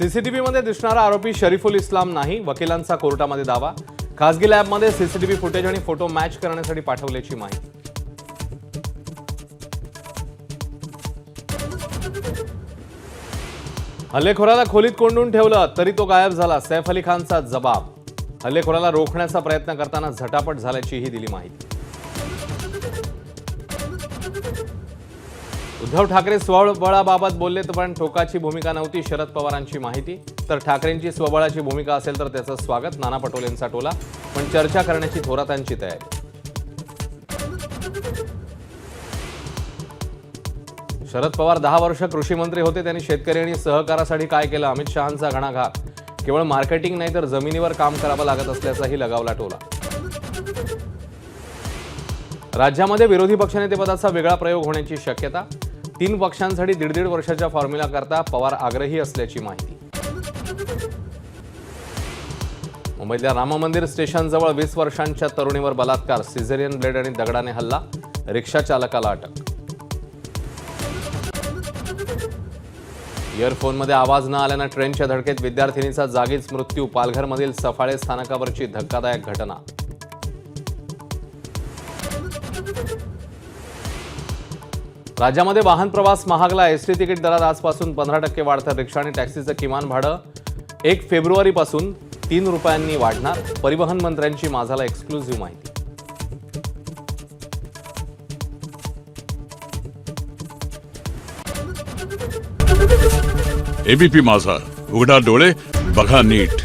सीसीटीव्हीमध्ये दिसणारा आरोपी शरीफुल इस्लाम नाही, वकिलांचा कोर्टामध्ये दावा। खासगी लॅबमध्ये सीसीटीव्ही फुटेज आणि फोटो मॅच करण्यासाठी पाठवल्याची माहिती। हल्लेखोराला खोलीत कोंडून ठेवलं तरी तो गायब झाला, सैफ अली खानचा जबाब। हल्लेखोराला रोखण्याचा प्रयत्न करताना झटापट झाल्याचीही दिली माहिती। उद्धव ठाकरे स्वबळाबाबत बोलले पण टोकाची भूमिका नव्हती, शरद पवारांची माहिती। तर ठाकरेंची स्वबळाची भूमिका असेल तर त्याचं स्वागत, नाना पटोलेंचा टोला। पण चर्चा करण्याची थोरातांची तयारी। शरद पवार 10 वर्ष कृषी मंत्री होते, त्यांनी शेतकरी आणि सहकारासाठी काय केलं? अमित शहांचा घणाघात। केवळ मार्केटिंग नाही तर जमिनीवर काम करावं लागत असल्याचाही लगावला टोला। राज्यामध्ये विरोधी पक्षनेतेपदाचा वेगळा प्रयोग होण्याची शक्यता। 3 पक्षांसाठी 1.5 वर्षाच्या फॉर्म्युला करता पवार आग्रही असल्याची माहिती। मुंबईतल्या राम मंदिर स्टेशनजवळ 20 वर्षांच्या तरुणीवर बलात्कार, सिझेरियन ब्लेड आणि दगडाने हल्ला, रिक्षा चालकाला अटक। इयरफोनमध्ये आवाज न आल्यानं ट्रेनच्या धडकेत विद्यार्थिनीचा जागीच मृत्यू, पालघरमधील सफाळे स्थानकावरची धक्कादायक घटना। राज्यामध्ये वाहन प्रवास महागला, एसटी तिकीट दरात आजपासून 15% वाढतं। रिक्षा आणि टॅक्सीचं किमान भाडं 1 फेब्रुवारीपासून 3 रुपयांनी वाढणार, परिवहन मंत्र्यांची माझाला एक्सक्लुझिव्ह माहिती। एबीपी माझा, उघडा डोळे बघा नीट।